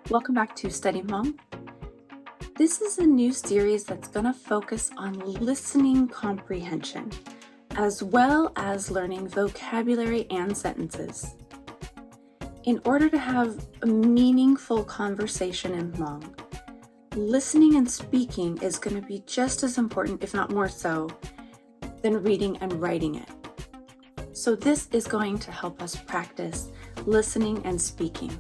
Welcome back to Study Hmong. This is a new series that's going to focus on listening comprehension, as well as learning vocabulary and sentences. In order to have a meaningful conversation in Hmong, listening and speaking is going to be just as important, if not more so, than reading and writing it. So this is going to help us practice listening and speaking.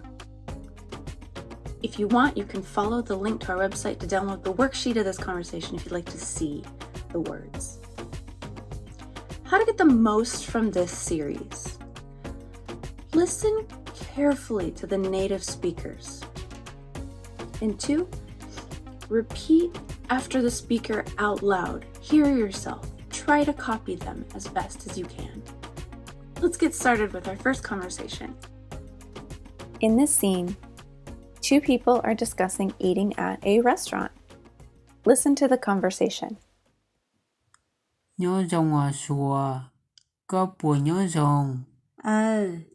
If you want, you can follow the link to our website to download the worksheet of this conversation if you'd like to see the words. How to get the most from this series? Listen carefully to the native speakers. And 2, repeat after the speaker out loud. Hear yourself. Try to copy them as best as you can. Let's get started with our first conversation. In this scene, 2 people are discussing eating at a restaurant. Listen to the conversation. Nhớ rồng à sùa, có bùa nhớ rồng,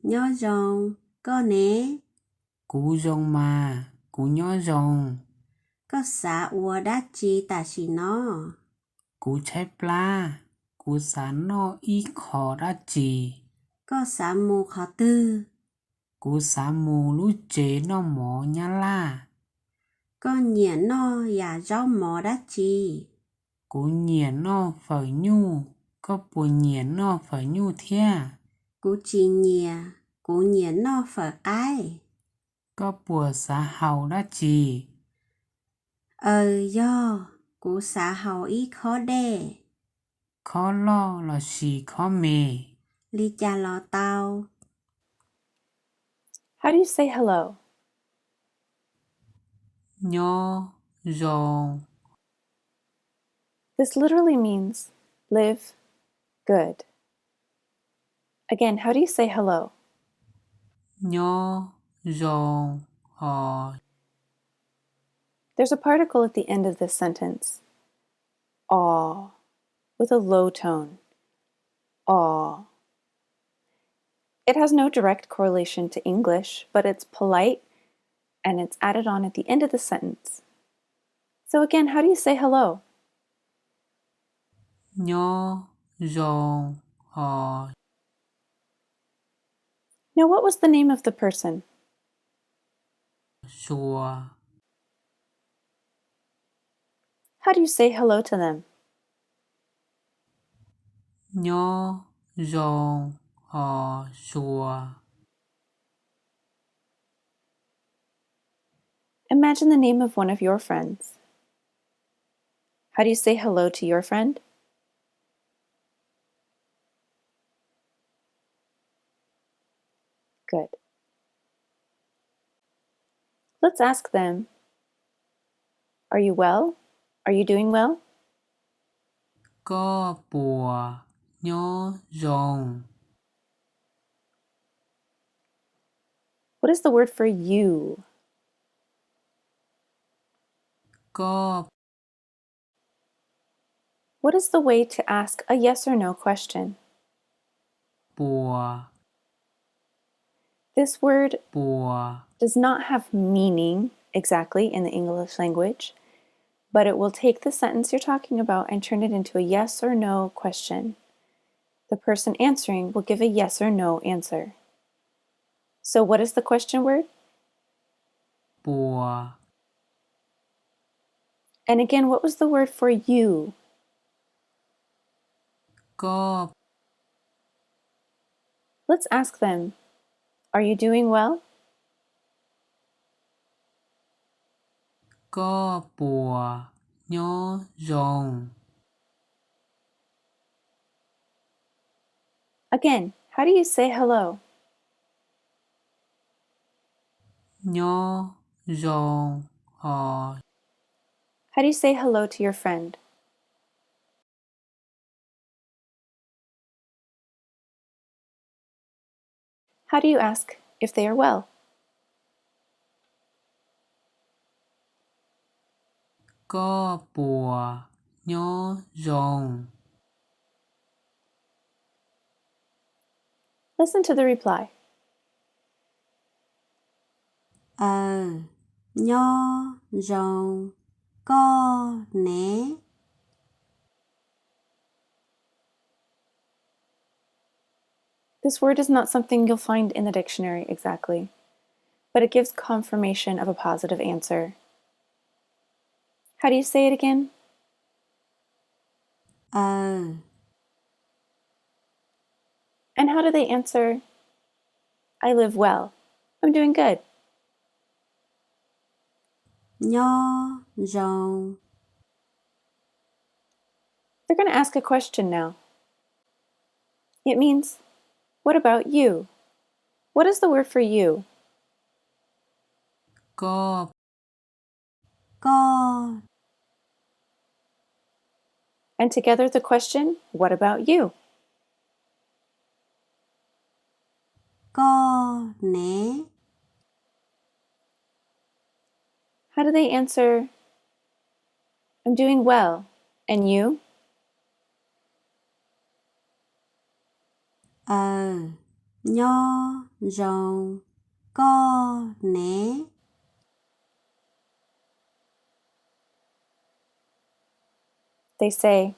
Nhớ rồng, có nè, cú rồng mà, cú nhớ rồng, có xả ua đá chi tà xì nó, cú trái pla, cú xá no y khó đá chì, có xả mù khó tư, cú xá mù lú chế no mỏ nhá la, có nhẹ nó giả rau mò đá chi, cú nhẹ no phở nhu, có bùa nhẹ no phở nhu thia, cú chi nhẹ nó phở ai, có bùa xá hào đá chì, do, cú xả hầu ý khó đê, khó lo là xì khó mề. ly cha lo tao. How do you say hello? Nhớ rồng, This literally means live good. Again, how do you say hello? nhớ rồng, There's a particle at the end of this sentence. Aw, with a low tone. Aw. It has no direct correlation to English, but it's polite and it's added on at the end of the sentence. So again, how do you say hello? nhớ rồng, Now, what was the name of the person? sùa, How do you say hello to them? nhớ rồng, sùa, Imagine the name of one of your friends. How do you say hello to your friend? Good. Let's ask them, are you well? Are you doing well? có bùa nhớ rồng, What is the word for you? có What is the way to ask a yes or no question? bùa, This word bùa, does not have meaning exactly in the English language, but it will take the sentence you're talking about and turn it into a yes or no question. The person answering will give a yes or no answer. So what is the question word? bùa, And again, what was the word for you? có Let's ask them, are you doing well? có bùa nhớ rồng, Again, how do you say hello? nhớ rồng, How do you say hello to your friend? How do you ask if they are well? có bùa nhớ rồng, Listen to the reply. nho rồng co né. This word is not something you'll find in the dictionary exactly, but it gives confirmation of a positive answer. How do you say it again? And how do they answer? I live well. I'm doing good. nho rồng. They're going to ask a question now. It means, what about you? What is the word for you? ก็ co And together the question, what about you? co né. How do they answer? I'm doing well. And you? Nho rồng co né. They say,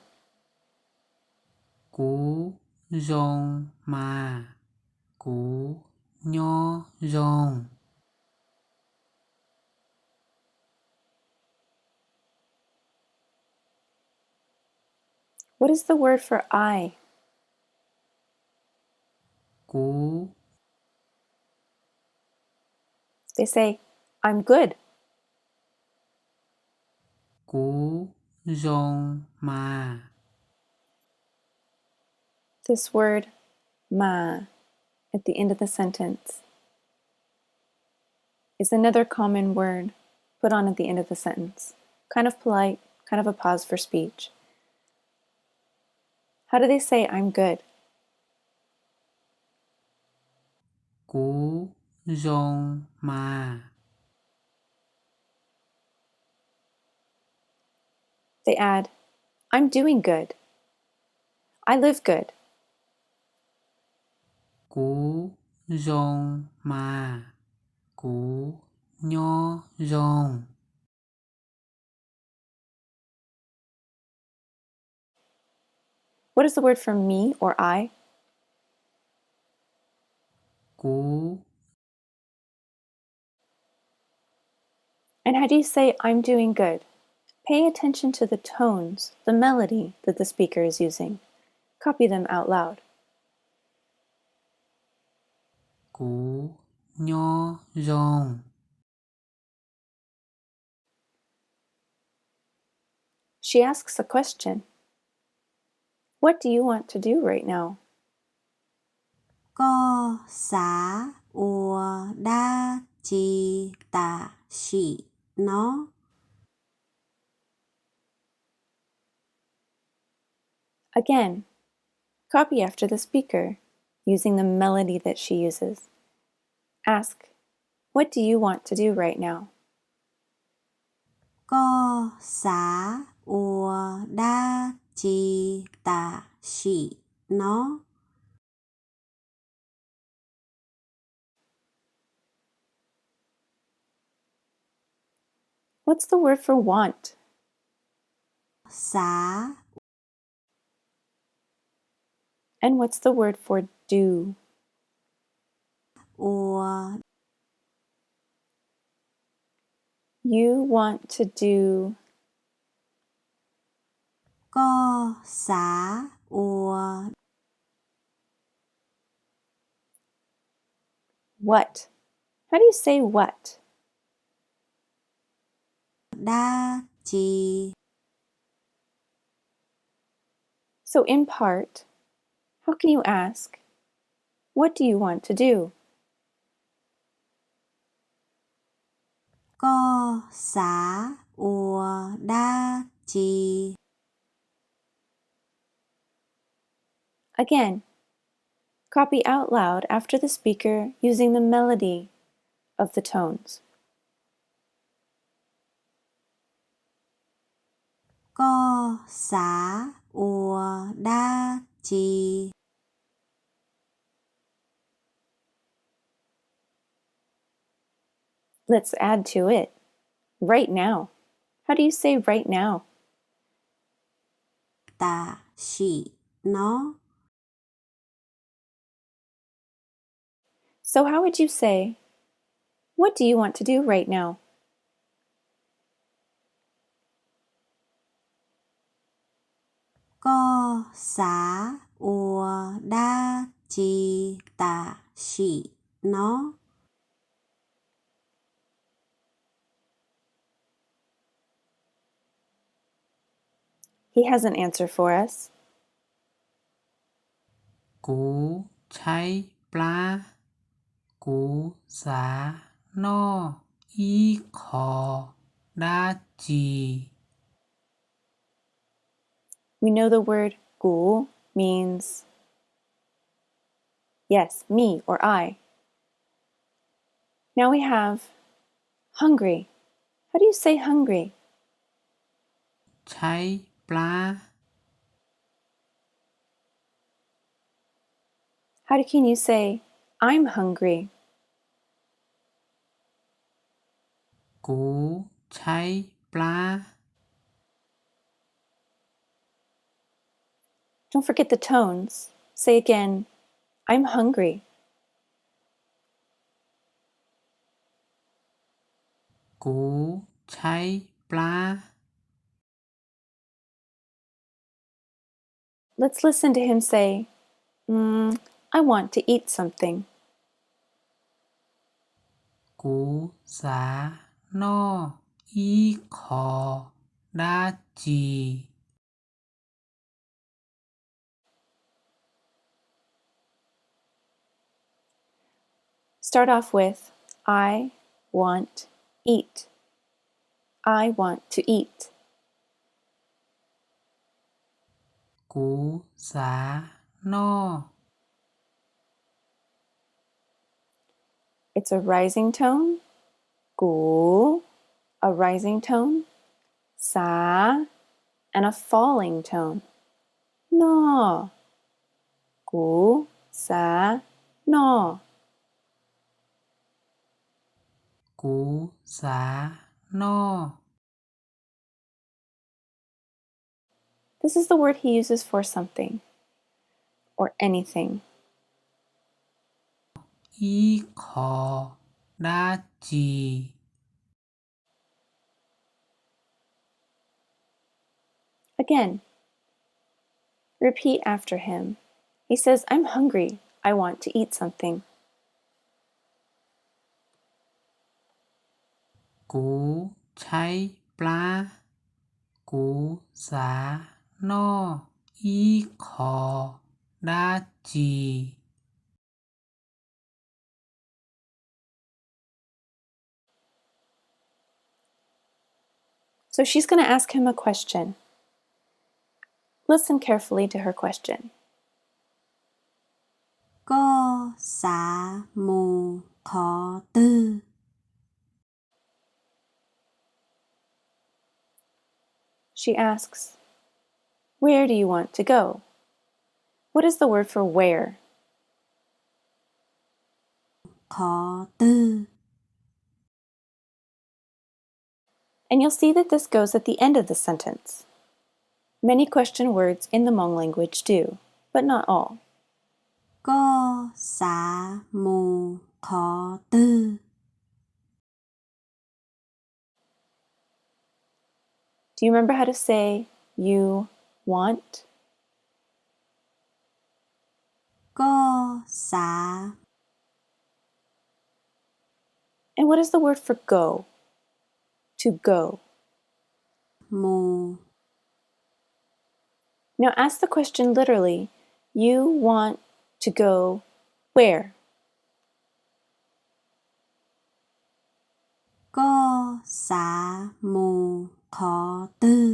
cú rồng mà cú nho rồng. what is the word for I? Cú They say, I'm good. cú rồng mà. This word, ma, at the end of the sentence, is another common word put on at the end of the sentence. Kind of polite, kind of a pause for speech. How do they say I'm good? Cú rồng mà. They add, I'm doing good. I live good. Cú rồng mà cú nho rồng. What is the word for me or I? Cú And how do you say I'm doing good? Pay attention to the tones, the melody that the speaker is using. Copy them out loud. cú nho rồng. She asks a question. What do you want to do right now? Co xá ùa đa chi tà xỉ nó. Again, copy after the speaker, using the melody that she uses. Ask, what do you want to do right now? Co xá ùa đa chi tà xỉ nó. What's the word for want? Xá And what's the word for do? ùa. You want to do. Co xá ùa What? How do you say what? đa chi. So in part, how can you ask, what do you want to do? Co xá ùa đa chi. Again, copy out loud after the speaker using the melody of the tones. Co xá ùa đa chi. Let's add to it. Right now. How do you say right now? Ta shi nó. So how would you say, what do you want to do right now? Có xá ua đa chi ta shi nó. He has an answer for us. กูใช้ปลากูสานออีขอดาจี We know the word gu means yes, me or I. Now we have hungry. How do you say hungry? ใช้ปลา How can you say I'm hungry? กูใช้ปลา Don't forget the tones. Say again, I'm hungry. กูใช้ปลา Let's listen to him say, I want to eat something. กูสานออีขอดาจี Start off with, I want eat. I want to eat. กูสานอ It's a rising tone. Gu, a rising tone. Sa, and a falling tone. No. Gu, sa, no. กูสานอ This is the word he uses for something or anything. อีขอดาจี Again, repeat after him. He says, I'm hungry. I want to eat something. กูใช้ปลา กูสานออีขอดาจี So she's going to ask him a question. Listen carefully to her question. ก็สามูขอตื้อ She asks, where do you want to go? What is the word for where? ขอตื้อ And you'll see that this goes at the end of the sentence. Many question words in the Hmong language do, but not all. ก็สามูขอตื้อ Do you remember how to say you want? ก็สา And what is the word for go? To go. มู Now ask the question literally. You want to go where? ก็สามูขอตื้อ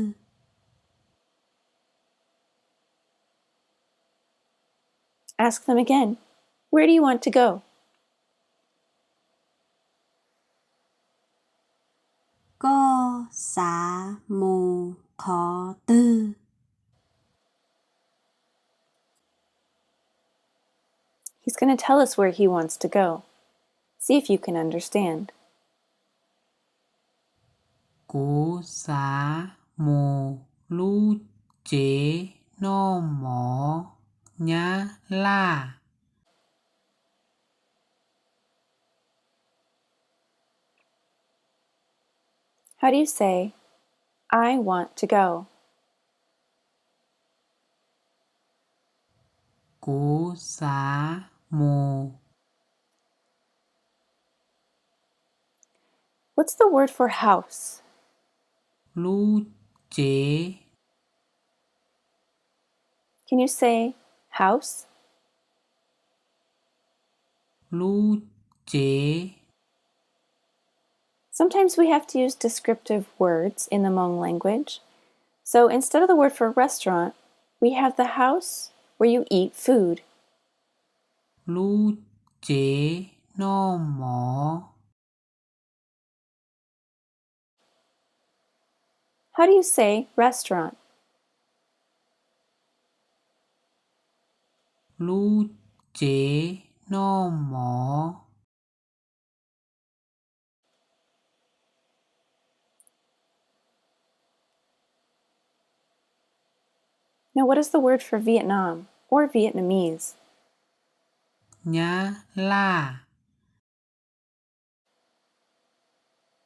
Ask them again. Where do you want to go? ก็สามูขอตื้อ He's going to tell us where he wants to go. See if you can understand. Cố xá mồ lu chế no mỏ nhá la. How do you say, I want to go? Cố xá mồ. What's the word for house? Lu chế. Can you say house? Lu chế. Sometimes we have to use descriptive words in the Hmong language. So instead of the word for restaurant, we have the house where you eat food. Lu chế no mỏ. How do you say restaurant? Lu chế no mỏ. Now, what is the word for Vietnam or Vietnamese? Nhá la.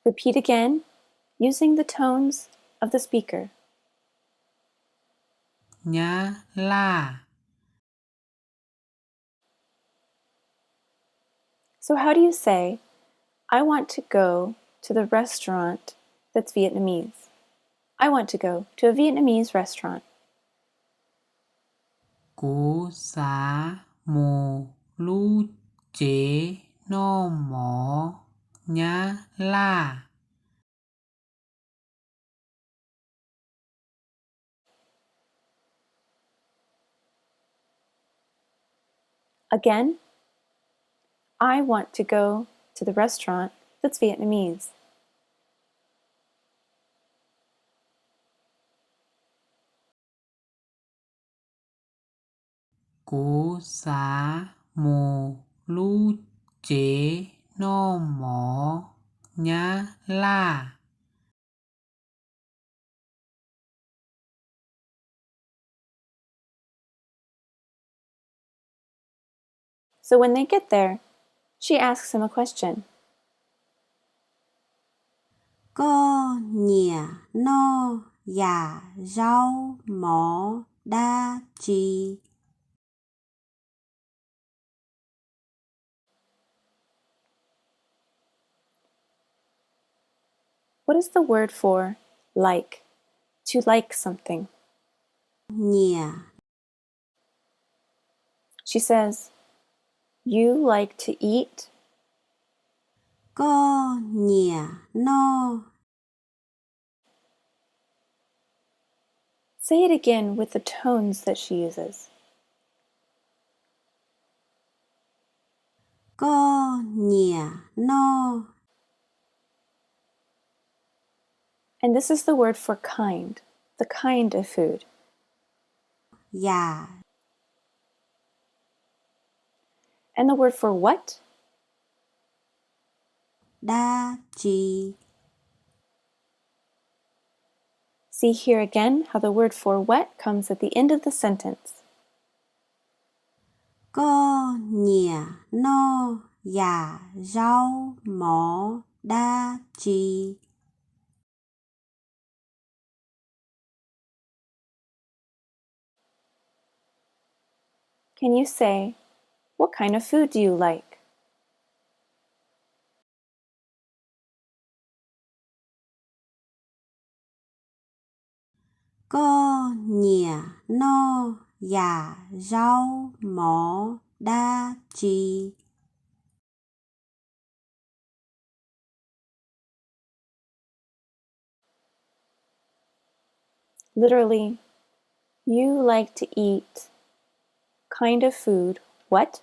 Repeat again using the tones of the speaker. Nhá la. So, how do you say, I want to go to the restaurant that's Vietnamese? I want to go to a Vietnamese restaurant. Cố xá mồ lu chế no mỏ nhá la. Again, I want to go to the restaurant that's Vietnamese. Cố xá mồ lu chế no mỏ nhá la. So when they get there, she asks him a question. Có nhia no ya rau mỏ đa chi. What is the word for like? To like something. Nhia. She says, you like to eat? Có nhia no. Say it again with the tones that she uses. Có nhia no. And this is the word for kind, the kind of food. Ya. And the word for what? Đa chi. See here again how the word for what comes at the end of the sentence. Có nhia no ya rau mỏ đa chi. Can you say, what kind of food do you like? Có nhia no ya rau mỏ đa chi. Literally, you like to eat kind of food, what?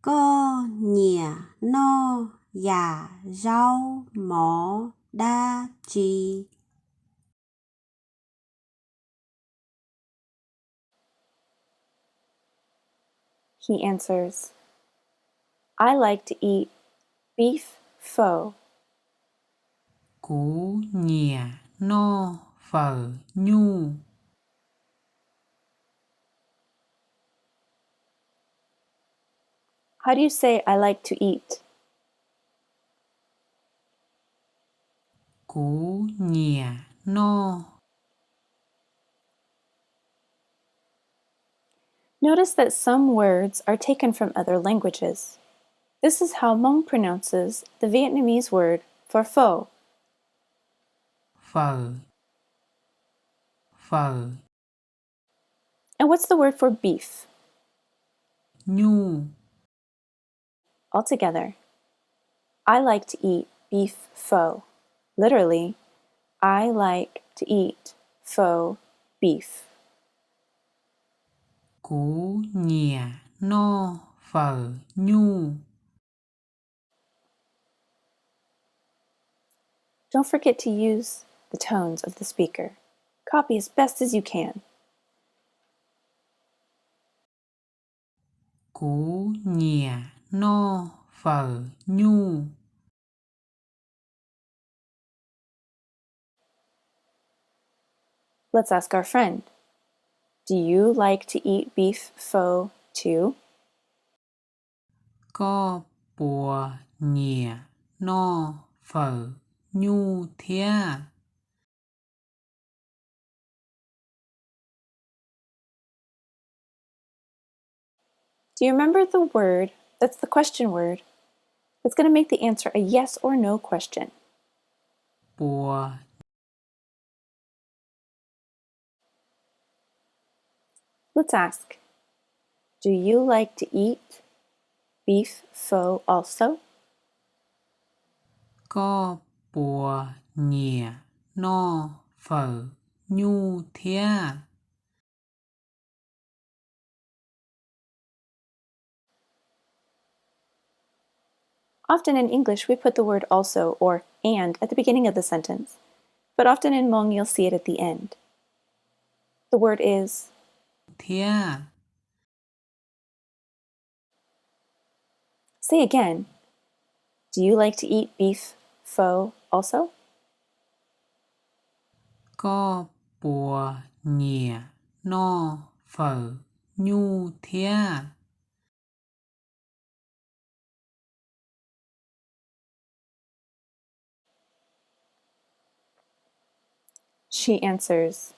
Có nhia no ya rau mỏ đa chi. He answers, I like to eat beef pho. Củ nhìa no phở nhu. How do you say I like to eat? Củ nhìa no. Notice that some words are taken from other languages. This is how Hmong pronounces the Vietnamese word for pho. Phở. Phở. And what's the word for beef? Nhu. Altogether, I like to eat beef pho. Literally, I like to eat pho beef. Củ nhìa no phở nhu. Don't forget to use the tones of the speaker. Copy as best as you can. Củ nhìa no phở nhu. Let's ask our friend. Do you like to eat beef pho too? Có bùa nhìa no phở nhu thế à? Do you remember the word that's the question word that's going to make the answer a yes or no question? Bùa. Let's ask. Do you like to eat beef pho also? Có bùa nhìa no phở nhu thế à? Often in English, we put the word also or and at the beginning of the sentence, but often in Hmong, you'll see it at the end. The word is Thế à? Say again. Do you like to eat beef pho also? Có bùa nhìa no phở nhu thế à? She answers,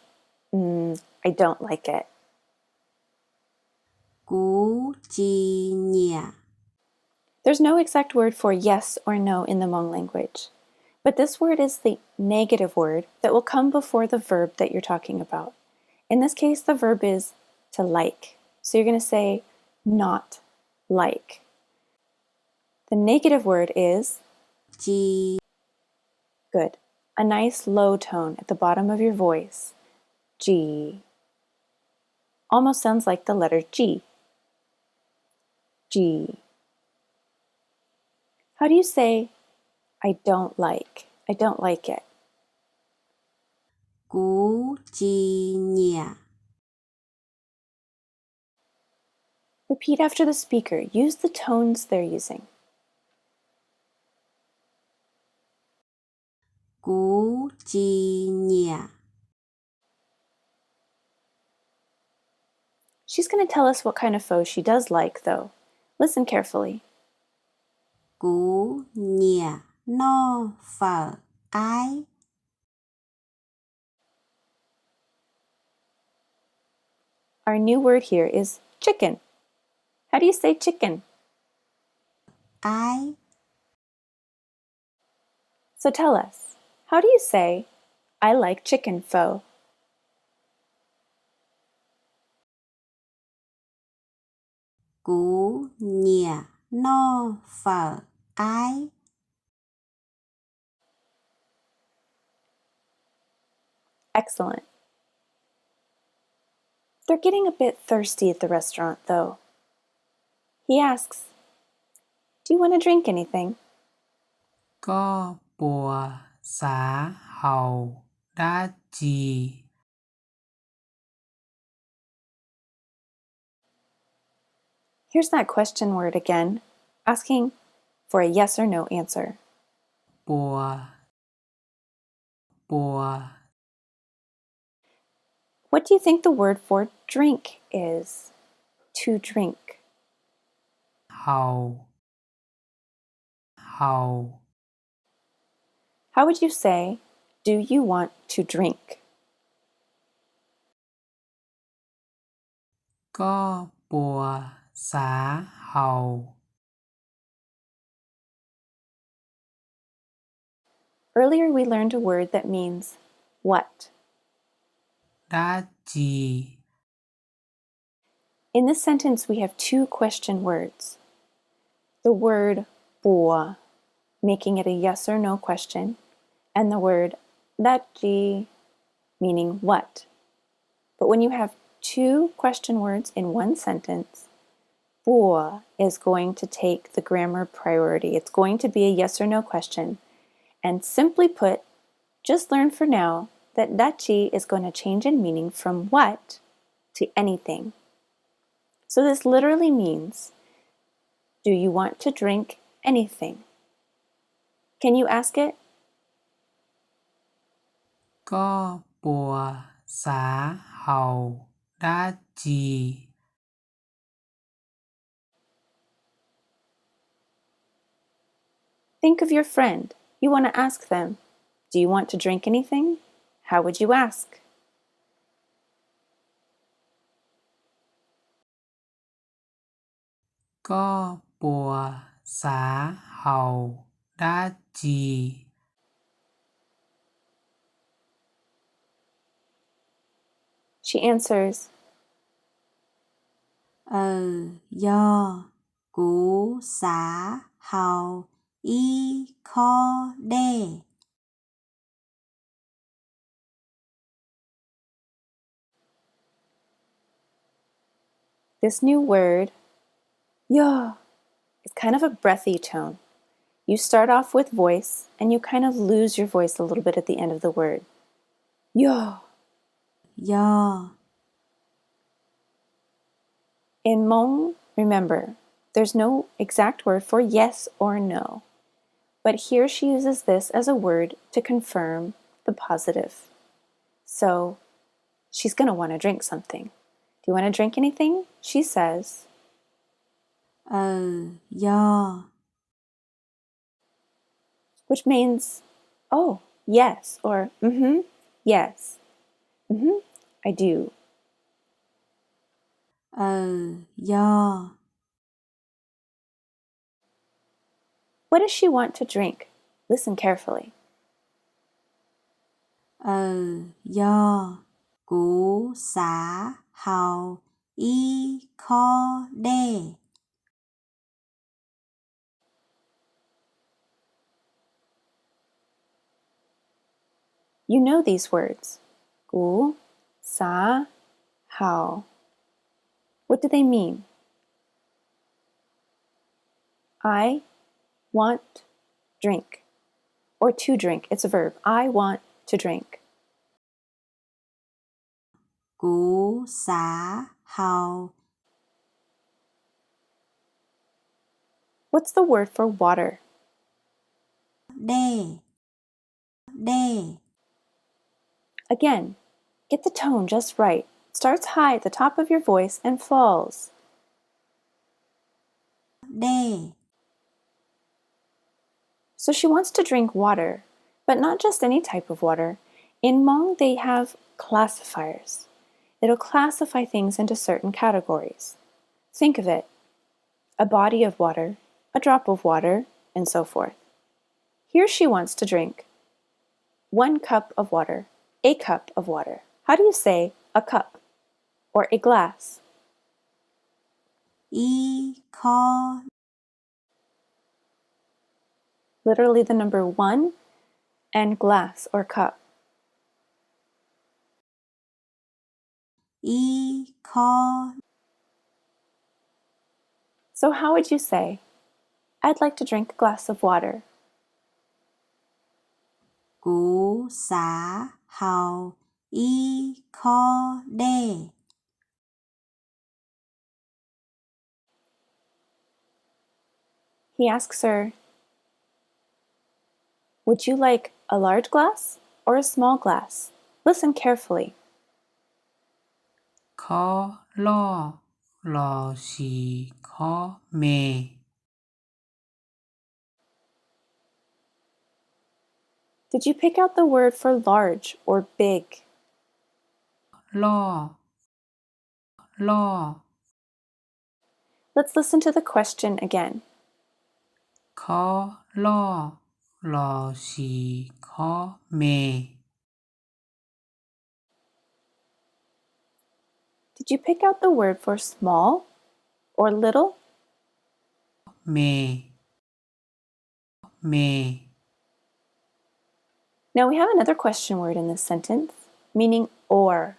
I don't like it. Củ chi nhìa. There's no exact word for yes or no in the Hmong language, but this word is the negative word that will come before the verb that you're talking about. In this case, the verb is to like. So you're going to say not like. The negative word is Chi. good. A nice low tone at the bottom of your voice. G. Almost sounds like the letter G. G. How do you say, I don't like? I don't like it. Củ chi nhìa. Repeat after the speaker. Use the tones they're using. Củ chi nhìa. She's going to tell us what kind of pho she does like, though. Listen carefully. Củ nhìa no phở ái. Our new word here is chicken. How do you say chicken? Ái. So tell us, how do you say, I like chicken pho? Củ nhìa no phở ái. Excellent. They're getting a bit thirsty at the restaurant, though. He asks, do you want to drink anything? Có bùa xá hầu đá chì. Here's that question word again, asking for a yes or no answer. ปัว ปัว What do you think the word for drink is? To drink. เฮา เฮา How would you say, do you want to drink? ก็ปัว สา เฮา Earlier we learned a word that means what. ดาจี In this sentence we have two question words. The word bua, making it a yes or no question, and the word dachi, meaning what. But when you have two question words in one sentence, bua is going to take the grammar priority. It's going to be a yes or no question. And simply put, just learn for now that dachi is going to change in meaning from what to anything. So this literally means, do you want to drink anything? Can you ask it? ก็ปัว สา เฮา ดาจี Think of your friend. You want to ask them, do you want to drink anything? How would you ask? ก็ปัว สา เฮา ดาจี She answers, ย่อ กู สา เฮา อี คอ เด้ this new word, yo, is kind of a breathy tone. You start off with voice and you kind of lose your voice a little bit at the end of the word. Yo. ย่อ In Hmong, remember, there's no exact word for yes or no. But here she uses this as a word to confirm the positive. So she's going to want to drink something. Do you want to drink anything? She says, ย่อ which means, oh, yes, or yes, I do. ย่อ What does she want to drink? Listen carefully. ย่อ กู สา เฮา อี คอ เด้ You know these words. Gu, sa, how. What do they mean? I want drink. Or to drink. It's a verb. I want to drink. กู สา เฮา What's the word for water? เด้ เด้ Again, get the tone just right. It starts high at the top of your voice and falls. เด้ So she wants to drink water, but not just any type of water. In Hmong, they have classifiers. It'll classify things into certain categories. Think of it: a body of water, a drop of water, and so forth. Here she wants to drink 1 cup of water, a cup of water. How do you say a cup or a glass? อี คอ Literally the number 1 and glass or cup. อี คอ So how would you say, I'd like to drink a glass of water? กู สา เฮา อี คอ เด้ He asks her, "Would you like a large glass or a small glass? Listen carefully." Khó lo, lò xì khó mè. Did you pick out the word for large or big? Lo, lo. Let's listen to the question again. Khó lo, lò xì khó mè. Did you pick out the word for small or little? Mè, mè. Now we have another question word in this sentence, meaning or.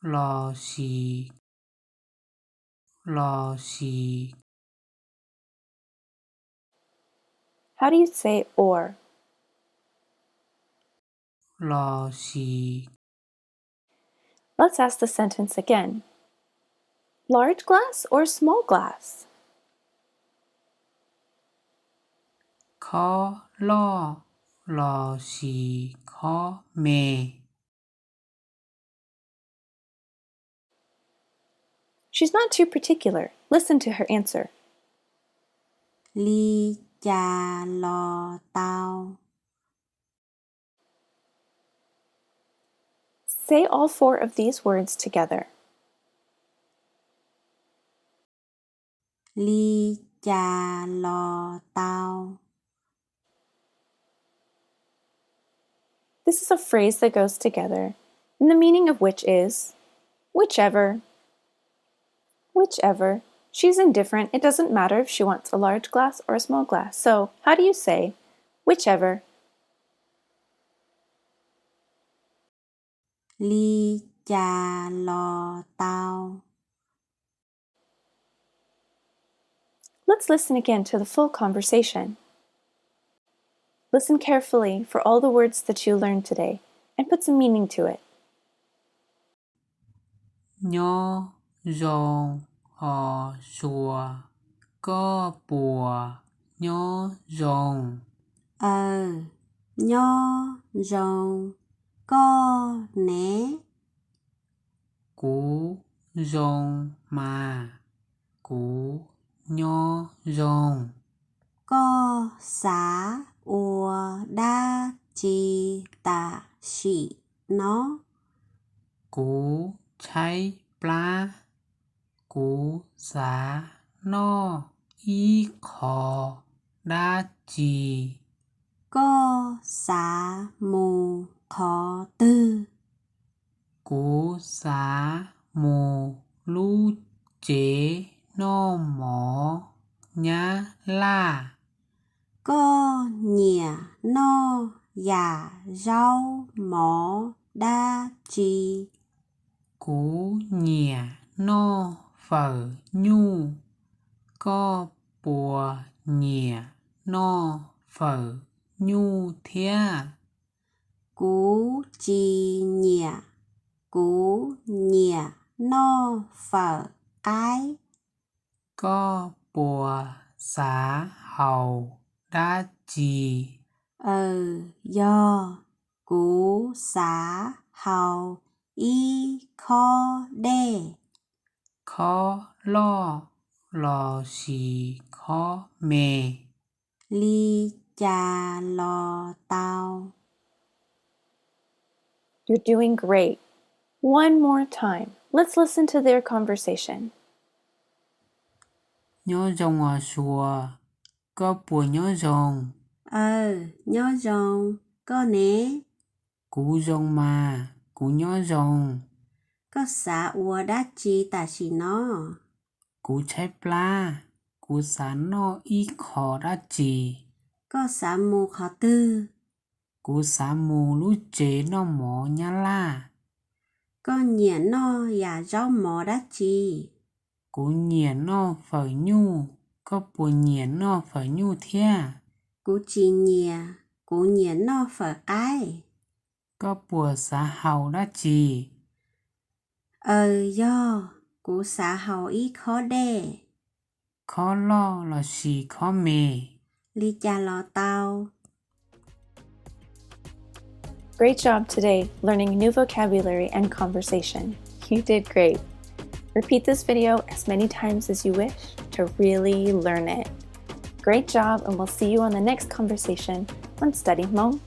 Lò xì, lò xì. How do you say or? Lò xì. Let's ask the sentence again. Large glass or small glass? Khó lo, lò xì khó mè. She's not too particular. Listen to her answer. ly chà lò tao. Say all four of these words together. Ly chà lò tao. This is a phrase that goes together, and the meaning of which is whichever. Whichever. She's indifferent. It doesn't matter if she wants a large glass or a small glass. So, how do you say whichever? Ly chà lò tao. Let's listen again to the full conversation. Listen carefully for all the words that you learned today and put some meaning to it. Nhó, rồng, hò, sùa, có bùa, nhó, rồng. Nho rồng co né. Cú, rồng, mà, cú, nhó, rồng. Co xá ùa đa chi tà xỉ nó. Cú, cháy, plá. Cú, xá, no, y, khò, đá, chì. Co xá mù khó tư. Cú, xá, mù, lú, chế, no, mỏ, nhá, la. Co nhỉa no giả rau mó đa chi. Cú, nhìa, no, phở, nhu. Co, bùa, nhìa, no, phở, nhu, thia. Cú chi nhỉa. Cú nhỉa no phở ái. Co, bùa, xá, hầu, đá, chì. Do cú xá hầu y kho đê. Khó lo, lò xì khó mè. Ly chà lò tao. You're doing great. One more time. Let's listen to their conversation. Nhó rồng ở sùa, có bùa nhó rồng. Nhó rồng có né. Cú rồng mà, cú nhó rồng. Có xá ua đá chi tà xì nó. Cú cháy plá, cú xá no y khò đá chì. Có xá mù khó tư. Cú xá mù lú chế no mỏ nhá la. Có nhỉa no giả rau mò đá chi. Cú nhỉa no phở nhu, có bùa nhỉa no phở nhu thia. Cú chi nhỉa, cú nhỉa no phở ái. Có bùa xá hầu đá chì. Do cú xá hầu y khó đê. khó lo là xì khó mề. Ly cha lo tao. Great job today learning new vocabulary and conversation. You did great. Repeat this video as many times as you wish to really learn it. Great job, and we'll see you on the next conversation on Study Hmong.